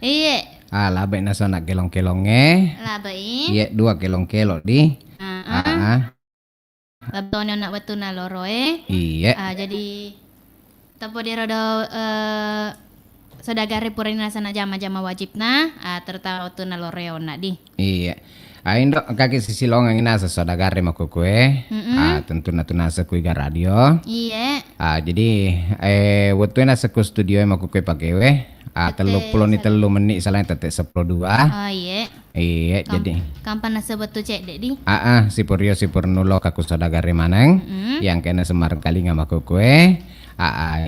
Iya. Labe na so nak kelong-kelonge. Labai. Iya 2 kelong-kelok di. Babon nak betul na loro Iya. Jadi tapo di rodo sadagare purina sana jama-jama wajibna terutama betul na loro nak di. Iya. Indok kaki sisilongan ina sa sadagare makukue. Tentu na tunasa kuiga radio. Iya. Jadi waktu na sa studio makukue pakewe. 30 ni 3 menit salah tete 12. Oh iya. Iya, jadi kampan nasa betul cek dek di. si Puryo si Purnulo kaku sadagare manang yang kena semarang kalinga makukue.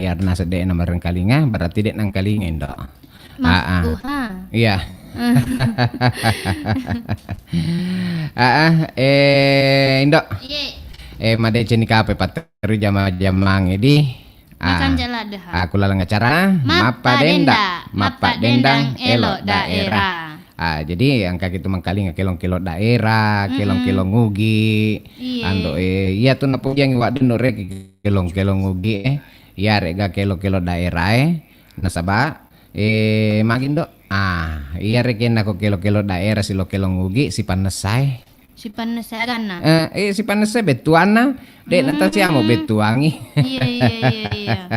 Yar nasa dek namarang kalinga berarti dek nang kalinga indok. Iya. Indok. Iya. Made ceni kape pateru jama-jamang edi. Makan jala dah. Aku lalang acara Mapa Dendang Elok Daerah. Jadi angka gitu mangkali kelong-kelong daerah, kelong-kelong ngugi. Ando iya tuh napu yang wak dino rek kelong-kelong ngugi iya rega kelong-kelong daerah nasaba makin dok. Iya rek nako kelong-kelong daerah si lo kelong ngugi si panesai. Si panesagan na. Si panesai betuana dek nata siamo betuangi. Iya.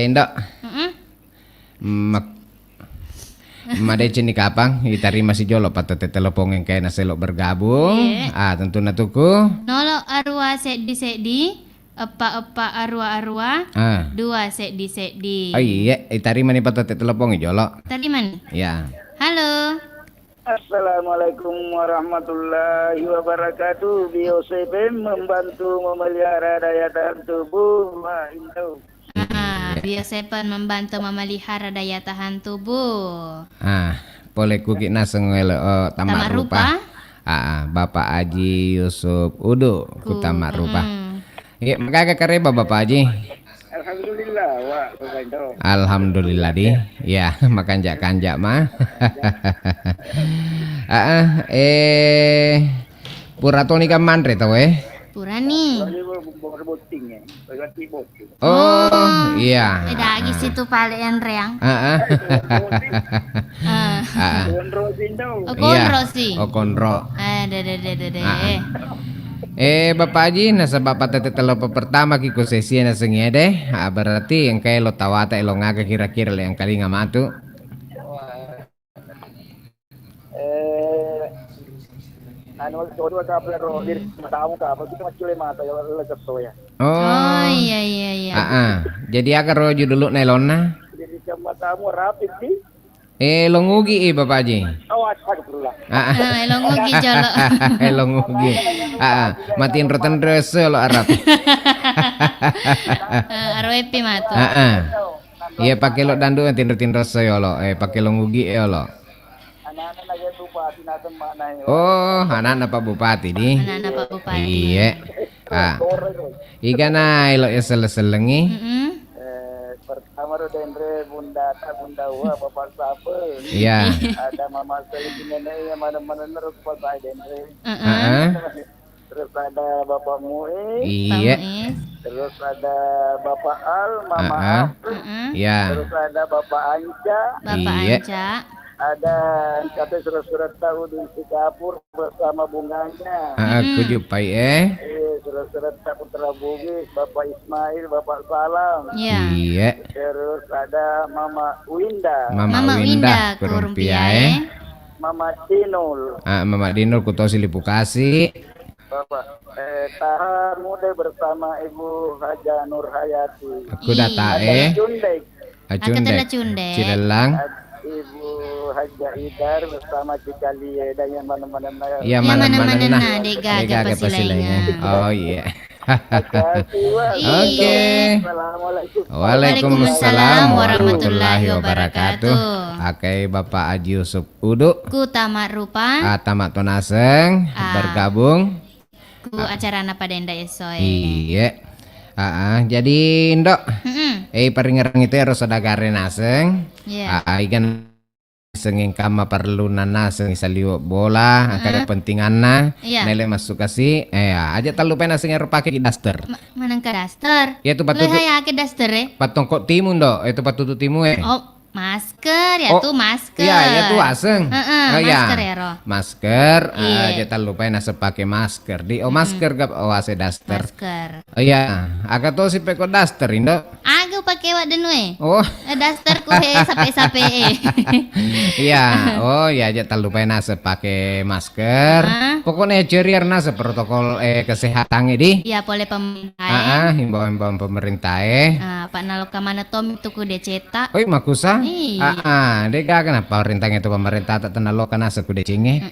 Ndok. Made cini kapang itari masih jolo patete telepon yang kaya naselok bergabung. Tentu natuku. Nolo arwa sedi epa arwa 2 sedi. Oh iya, itari mani patete telepon jolo. Tadi man? Ya. Halo. Assalamualaikum warahmatullahi wabarakatuh. BioCPM membantu memelihara daya tahan tubuh. BioCPM membantu memelihara daya tahan tubuh. Boleh kuki naseng tamak rupa. Bapak Haji Yusuf Udo ku tamak rupa. Iya, makanya kareba Bapak Haji. Alhamdulillah, Wak. Alhamdulillah di. Ya, makan kanjak mah. Puratoni kan mandre tau Purani. Oh, iya. Dagi situ paling yang reang. Konro sih. Oh, konro. Deh. Bapak Haji nasa bapak tete telopo pertama kiko sesi na sengede. Berarti yang kayak lo tawata lo ngaga kira-kira yang kali ngamatu. Oh iya. Jadi akar roju dulu nelona. Jadi tamu rapid sih. Lo ngugi Bapak Haji. Lo ngugi jolo. Lo ngugi. Matiin rotan rese lo arap. Arwepi matu. Iya pakai lo dandu matiin rotin rese yo lo. Pakai lo ngugi yo lo. Oh, anak Pak Bupati di. Anak Pak Bupati. Iya. Iga na lo ya selengi. Pertama Dendre Bunda Wa Bapak Sape. Iya. Ada Mama Selin nenek mana-mana nerus Pak Dendre. Terus ada Bapak Muiz. Iya. Terus ada Bapak Al, Mama Al. Iya. Terus ada Bapak Anca. Anca. Ada kata surat-surat tahu di Singapura bersama bunganya. Kujupai Surat-surat tak Putra Bugis, Bapak Ismail, Bapak Salam. Iya. Terus ada Mama Winda. Mama Winda Kurumpiae. Mama Dinul. Mama Dinul Kutosi Lipukasi. Bapak Tahan Muda bersama Ibu Haja Nur Hayati. Aku data Cundek. Cundek. Cilelang. Ibu Haja Idar bersama Cikalie dan yang mana-mana. Iya mana-mana Dega pasilanya. Oh iya. Oke. Waalaikumsalam warahmatullahi wabarakatuh. Oke, Bapak Haji Yusuf Udo. Ku tamak rupa. Tamak tonaseng bergabung. Ku acara Napa Denda Esoe. Iya. Jadi Ndok. Peringerang itu harus ada gare naseng. Iya. Ikan senging kama perlu nana senging saliu bola angka pentinganna Iya. nele masuk kasih aja talu pena senging pakai daster Manang ka daster. ya tu Lu patut haya ke daster patongkok timun do itu patut timu Oh, masker ya Oh, tuh masker. Iya, ya tuh aseng. Masker ya, Ro. Masker, Iya. aja tak lupain nasa pakai masker. Masker gap ase daster. Masker. Oh iya, agak tuh si peko daster indo. Aku pakai wak den we. Oh, Daster ku he sape-sape. iya. Oh iya, aja tak lupain nasa pakai masker. Pokoknya ceriar nasa protokol kesehatan di. Ya boleh pemerintah. Himbauan pemerintah Pak naloka mana tom itu ku dia cetak. Oi makusa. Iya. Dega kenapa pemerintah tak tenalo kana sekude cinge.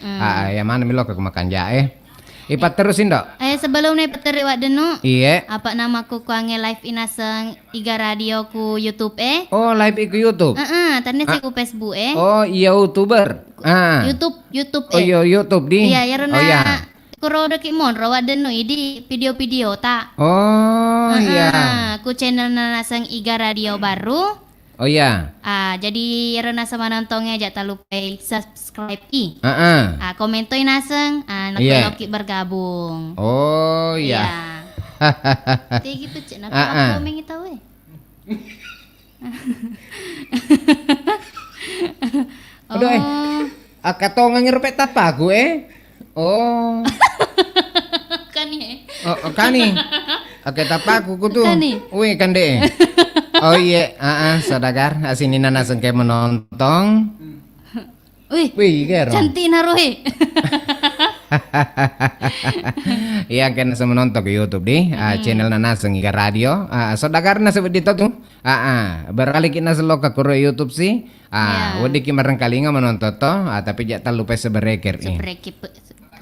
Ya mana milo ke makan jae. Ipat terusin dok. Sebelum nih peteri wak denu. Iya. Apa namaku ku ange live inaseng iga radio ku YouTube Oh live iku YouTube. Tadi saya ku Facebook Oh iya YouTuber. YouTube Oh iya YouTube di. Iya ya Oh iya. Kuro deki mon rawat denu di video-video tak. Oh iya. Ku channel naseng iga radio baru. Oh iya. Jadi rena sama nontonnya aja tak lupa subscribe komentoin naseng noki bergabung. Oh iya. Kayak gitu cek nak komen kita we. Aduh akatongan ngerepet apa gue? Oh. Kani. Oh kani. Oke tapaku kudu. Kani. Wih kan deh. Oh iya, saudagar, asini nana sengke menonton. Wih, gero. Cantik naruhi. Iya kan menonton ke YouTube di channel nana sengiga radio. Saudagar na sebut itu tuh. Berkali kita selok ke kuro YouTube sih. Wadi kimarang kali nggak menonton toh. Tapi jangan lupa seberekir nih.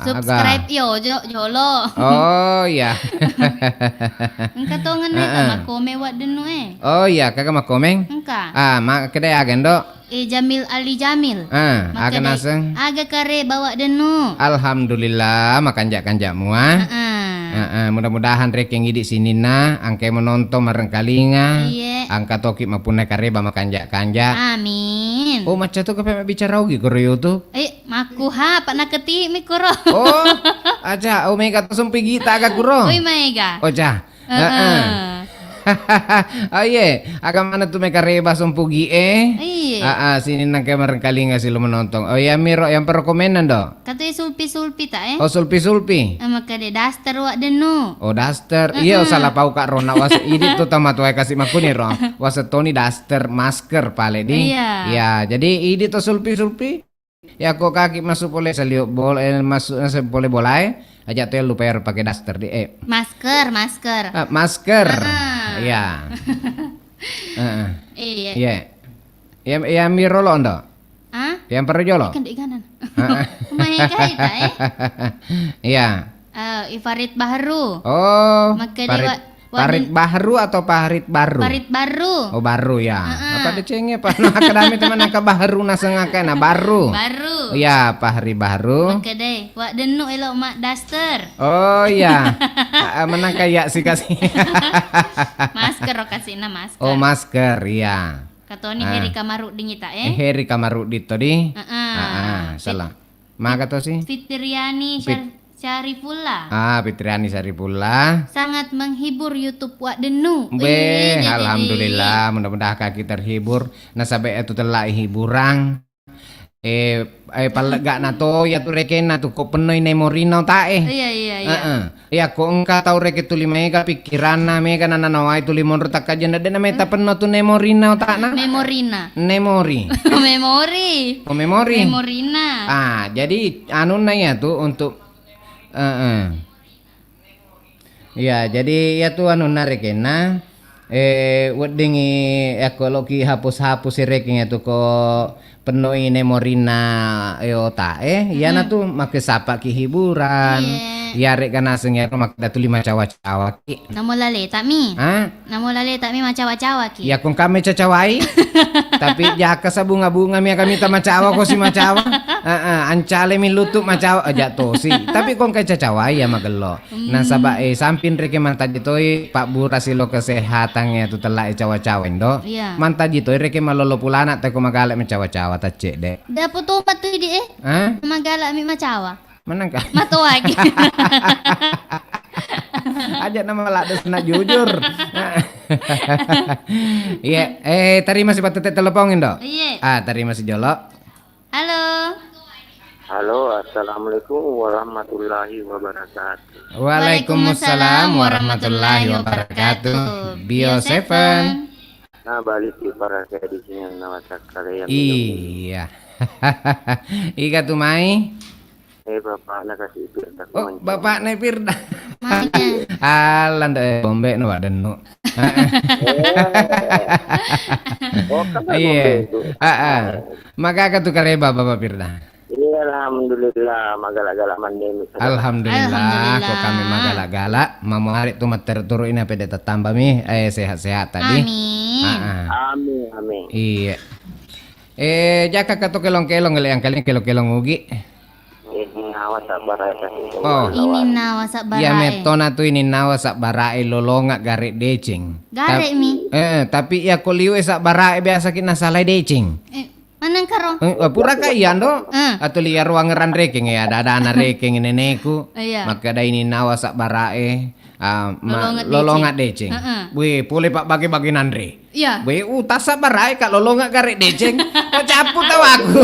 Subscribe yo jolo. Oh iya. Engka tongan na makome wak denu Oh iya, kakak makomeng. Engka. Mak kedai agen dok. Jamil Ali Jamil. Agen aseng. Aga kare bawa denu. Alhamdulillah makan jak mua. Mudah-mudahan rek yang di sini angke menonton mareng kalinga. Iya. Angka toki mapune kareba makan jak. Amin. Oh macam tu kepe bicara lagi ke YouTube. Maku pak nak keti mikuro. Oh, aja omega tu sumpi gita agak kuro. Oi mega. Oh ja. Oh iya, agak mana tu mereka reba sumpugi Iya. Sini nang kamar kali nggak sih lo menonton. Oh ya Miro yang perkomenan dok. Katanya sulpi tak Oh sulpi. Maka de daster wak denu. Oh daster. Iya salah pau kak Rona was ini tuh tamat wae kasih makuni ro. Was Tony daster masker pale di. Iya. Ya jadi ini tuh sulpi. Ya kok kaki masuk boleh seliuk boleh masuk boleh boleh. Aja tuh lupa ya pakai daster di Masker. Masker. Iya. Iya. Ya Miro lo ndo. Yang perjolo. Ikan di kanan. Main kait Iya. Ifarit Baharu. Oh. Maka Parit baru atau parit baru? Parit baru. Oh baru ya. Apa decenge pak? Akademi teman angka baru nasengake na baru. Baru. Ya pahari baru. Maka deh, wak denu elok mak daster. Oh ya. Menang kayak sih kasih. Masker kasih na masker. Oh masker ya. Katoni Heri Kamaru dingita Heri Kamaru dito di. Salah. Maka to sih. Fitriani Syarifullah. Fitriani Syarifullah. Sangat menghibur YouTube wak denu. Alhamdulillah, mudah-mudahan kaki terhibur. Nah sampai itu telah hiburan. Palegak na to ya tu reke na tu ko penoy memori na ta Iya. Ya ko engka tau reke tu mega pikiran na mega na nawai tu limon retak aja na den meta peno tu memori na ta na. Memorina. Memori. Memori. Oh memori. Memorina. Jadi anu na ya tu untuk ya jadi ya tu anu na reke na wedingi ekologi hapus-hapus reke tu ko penuhi memorina ya na tu make sapa ki hiburan. Ya rek kana sengya mak datu lima cawa-cawa ki. Namo lale tak mi? Namo lale tak mi macawa-cawa ki. Ya kung kami cacawai. Tapi jaka sa bunga-bunga mi kami ta macawa ko si macawa. Ancale mi lutuk macawa aja to si. Tapi kung kay cacawai ya magelo. Nang saba sampin rek man tadi toy Pak Bura silo kesehatan tangnya tu telak cawa-cawa indo. Iya. Manta jito reke malolo pulana te ko magalak mencawa-cawa ta cek dek. Dapat tomat tuh di Hah? Magala mi macawa. Menang ka? Matuwag. Aja nama lak des nak jujur. Iya, tadi masih patut telepon indo. Iya. Tadi masih jolok. Halo. Halo, assalamualaikum warahmatullahi wabarakatuh. Waalaikumsalam warahmatullahi wabarakatuh. Bio 7. Nah, balik di para saya di sini nawasak kalian. Iya. Ika tuh mai. Bapak nak kasih itu. Oh, bapak Nepirda. Makanya. Alan deh bombe no denu. Oh, kan Iya. Maka katu kareba bapak Pirda. Iya, alhamdulillah magalak-galak mandemi. Alhamdulillah, kok kami magalak-galak. Mamu hari tu mater turu ini apa dia tambah mi sehat-sehat tadi. Amin. Amin, amin. Iya. Jaka katu kelong-kelong yang kali kelong-kelong ugi. Ini awas sabar ya. Oh. Ini nawa sak barae. Ya metona tu ini nawa sak barae lolonga garik decing. Garek mi. Tapi ya ko liwe sak barae biasa kita salah decing. Manang karo. Pura ka iyan do. Eh. Atau liar ruangan reking ya ada anak reking neneku. Iya. Maka ada ini nawa sak barae. Lolongat Lolongat decing. Wih, boleh pak bagi-bagi nandre. Iya. Wih, tasa barae kak lolongat garik decing. Kok capu tahu aku.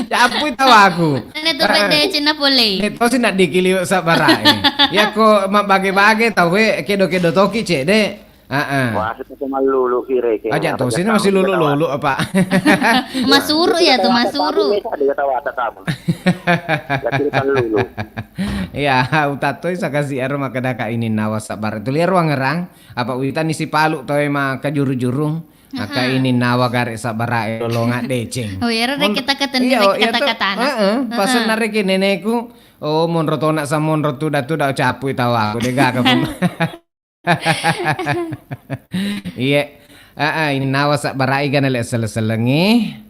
Capu tahu aku. Ini tuh pede Cina boleh. Itu sih nak dikiliu sak barae. Ya kok mak bagi-bagi tahu kedo-kedo toki cek dek. Wah, itu malu kira. Aja tuh sini masih lulu apa? Masuru ya tuh masuru. Dia tahu ada kamu. Lakikan lulu. Ya, utato isa kasih aro makadaka ini nawa sabar. Itu liar ruang ngerang. Apa witan isi palu toy maka juru-jurung. Maka ini nawa garik sabarae lolonga decing. Oh ya, kita ketemu kata-kata anak. Pasan nariki nenekku. Oh, monro to nak sa monro tu datu dah capu tahu aku dega ka. Iya. Ini nawa sak barai kan lek seleselengi.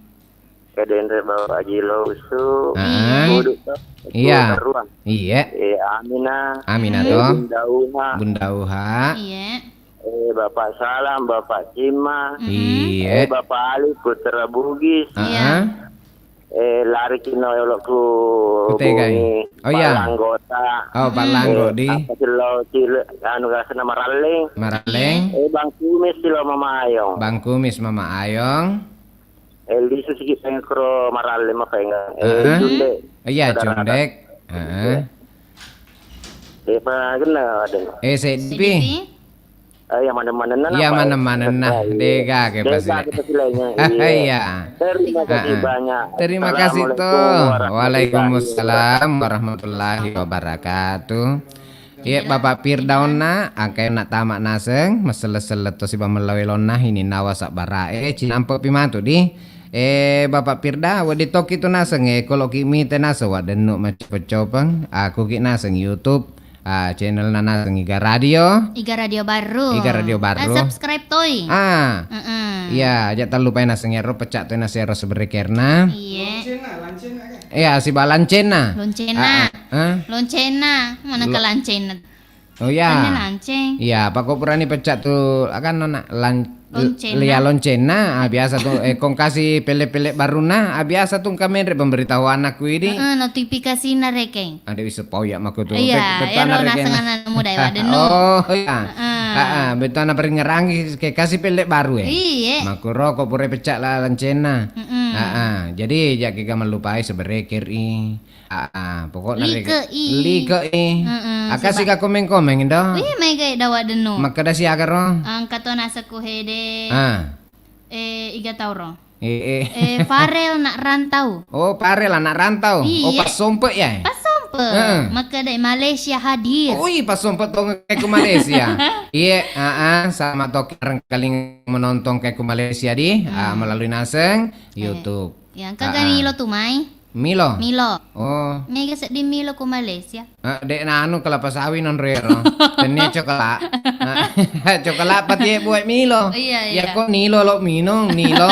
Kadendre bawa Jilo usu. Iya. Iya. Amina toh. Bunda Uha. Iya. Bapak Salam, Bapak Cima. Iya. Bapak Ali Putra Bugis. Iya. Lari kino yolokku Kutegai. Oh iya. Anggota. Oh, Pak Langgo di. Apa cilo anu kasana Maraleng. Maraleng. Bang Kumis cilo Mama Ayong. Bang Kumis Mama Ayong. Di susi pengkro Maraleng apa enggak? Junde. Iya, Jundek. Apa kena ada? CDP. Yang mana-mana nah. Iya, mana-mana nah. Dega ke pasti. Iya. Terima kasih banyak. Terima kasih toh. Waalaikumsalam warahmatullahi wabarakatuh. Iya Bapak Firdauna angkai nak tamak naseng mesele-sele to si bamelawelona ini nawa sak barae cinampo pimantu di. Bapak Firda wadi toki tu naseng kalau kimi te nase wadenu macopeng aku ki naseng YouTube. Channel Nana Iga Radio. Iga Radio baru. Subscribe toy. Iya, aja tak lupain nasengnya ro pecak tuh nasero seberekerna. Iya. Iya, si balancena. Loncena. Loncena, mana ke lancena? Oh ya. Lanceng. Iya, Pak Kopurani pecak tuh akan nona Loncena. Lia loncena, biasa tuh kong kasih pele-pele baruna, biasa tuh kamera pemberitahu anakku ini. Notifikasi narekeng. Ada bisa pau ya maku tuh. Iya, ya lo nasengan muda ya wadenu. Oh iya. Betul anak peringerangi kayak kasih pele baru ya. Iya. Maku rokok pure pecak lah loncena. Jadi ya kita melupai seberekir i. Pokoknya Like. Akasih ka komeng-komeng ndo. Wih, may gay dawa denu. Maka dah si agar ro. Ang kato nasa kuhede. Iga tauro. Farel nak rantau. Oh, Farel anak rantau. Iya. Oh, pas sompet ya. Pas sompe. Maka dari Malaysia hadir. Oh, pas sompet tuh kayak ke Malaysia. Iya, sama toki kali menonton kayak ke Malaysia di melalui naseng YouTube. Yang kagak Milo tuh mai. Milo. Oh. Mega di Milo ke Malaysia. Dek anu kelapa sawit non rero. Tenia coklat. Coklat pati buat Milo. Iya. Ya kok Nilo lo minum Nilo.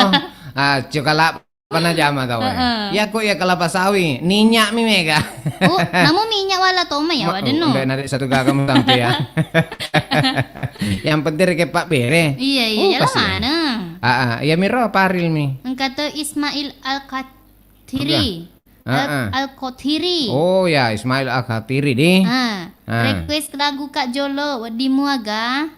Coklat Pana jama tau. Ya kok ya kelapa sawi, ninyak mi mega. Oh, namu minyak wala toma ya wadeno. Udah nanti satu kakak sampai ya. Yang penting ke Pak Bere. Iya iya, jalan pasti. mana? Ya miro paril mi. Kata Ismail Al-Qatiri. Ah, Al-Qatiri. Oh ya Ismail Al-Khatiri di. Request lagu Kak Jolo wadimu aga.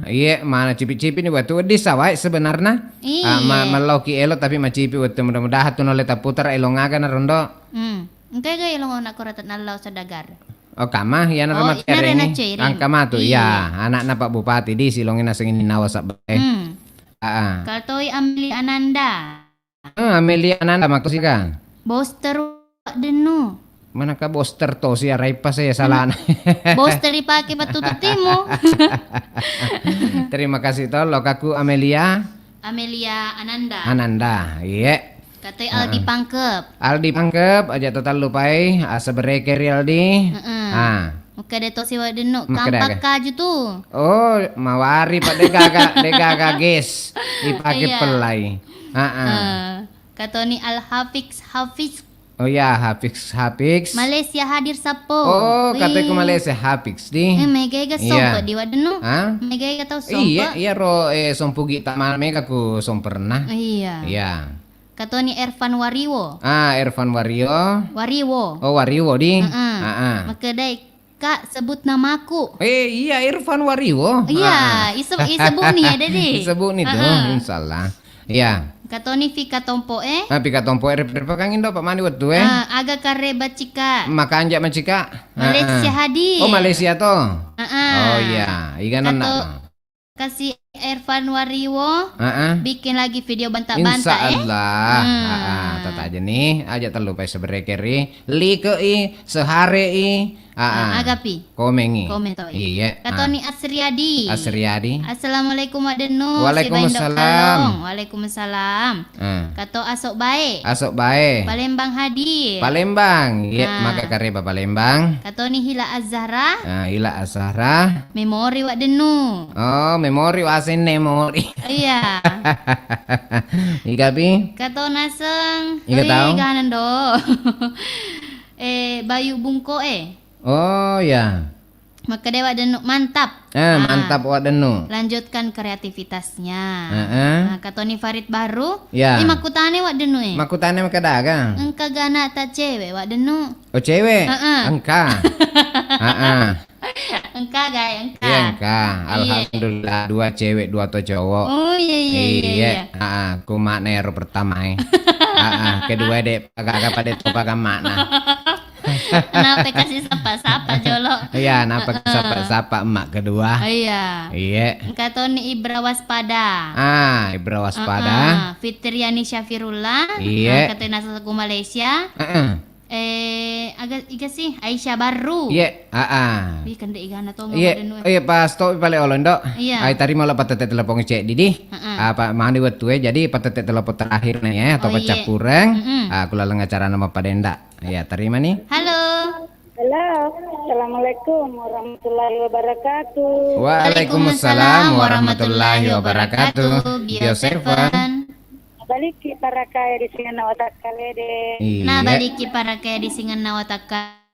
Iya mana cipi-cipi nih waktu di sawai sebenarnya. Iya. Meloki elo tapi macipi waktu mudah-mudahan tuh noleta putar elo ngaga na rondo. Engkau gaya lo nak koratat nalau sadagar. Oh kama ya na ramat ina rena ini. cairin. Angka matu Iya. ya anak Pak Bupati di silongin nasengin nawa sabay. Kaltoi Amelia Ananda. Amelia Ananda maksud kan. Boster denu. Mana ka boster to si aray pa saya salah. Boster ipake patutup timo. Terima kasih to lokaku Amelia Amelia Ananda. Ananda. Iya. Katoi Aldi Pangkep. Aldi pangkep aja total lupai sebereke Aldi. Muka deto si wadenu Muka kampak daga. kaju tuh. Oh, mawari pak dega guys. Dipakai Iya. pelai. Katoni Hafiz. Oh ya, Hafiz. Malaysia hadir sapo. Oh, katanya ke Malaysia Hafiz di. Megega sompo di wadenu. Megega tau sompo. Iya ro sompugi tamal mega ku pernah. Iya. Iya. Katoni Ervan Wariwo. Ervan Wario. Wariwo. Oh, Wario di. Maka dai Kak sebut namaku. Iya Irfan Wario. Iya, isebut nih ada deh. Sebut nih tuh, insyaallah. Iya. Katoni Fika Tompo Pika tompo repakangin do Pak Mandi waktu aga kare bacika. Maka anjak macika. Malaysia hadir. Oh Malaysia toh. Oh iya, iganan nak. Kasih Ervan Wariwo bikin lagi video bantah-bantah Insyaallah. Tata aja nih, aja terlupa seberekeri. Li ke sehari agapi. Komengi. Komen to. Iya. Katoni Asriadi. Asriadi. Assalamualaikum Wadenu. Waalaikumsalam. Waalaikumsalam. Kato asok bae. Asok bae. Palembang hadir. Palembang. Iya, maka kareba Palembang. Katoni Hila Azhara. Ila Asara. Memori Wadenu. Oh, memori wasin memori. Iya. Igapi. Kato naseng. Iga tahu? Ganan do. Bayu Bungko Oh ya. Maka dewa denu mantap. Mantap wadenu. Lanjutkan kreativitasnya. Nah, katoni Farid baru. Ya. Ini makutane wak denu Makutane maka dagang. Engka gana ta cewek wak denu. Oh cewek. Engka. Engka gay engka. Iya engka. Alhamdulillah dua cewek dua to cowok. Oh iya. Ku makna ero pertama kedua dek agak pada topa makna. Kenapa kasih sapa-sapa jolo? Iya, napa sapa emak kedua. Iya. Iya. Katoni Ibra waspada. Ibra waspada. Fitriani Syafirullah. Iya. Katoni nasaku Malaysia. Agak iga sih Aisyah baru. Iya, Ih kan dek igana to Iya, pas to pale olondo. Iya. Ai tadi malah patete telepon cek didi. Apa mandi wetu jadi patete telepon terakhir nih ya atau pecah kurang. Aku lalang acara nama Padenda. Ya, terima nih. Halo. Halo, Assalamualaikum warahmatullahi wabarakatuh. Waalaikumsalam warahmatullahi wabarakatuh. Bio7. Balik para kaya di sini nawatak kalede. Nah, baliki para kaya di singan nawataka.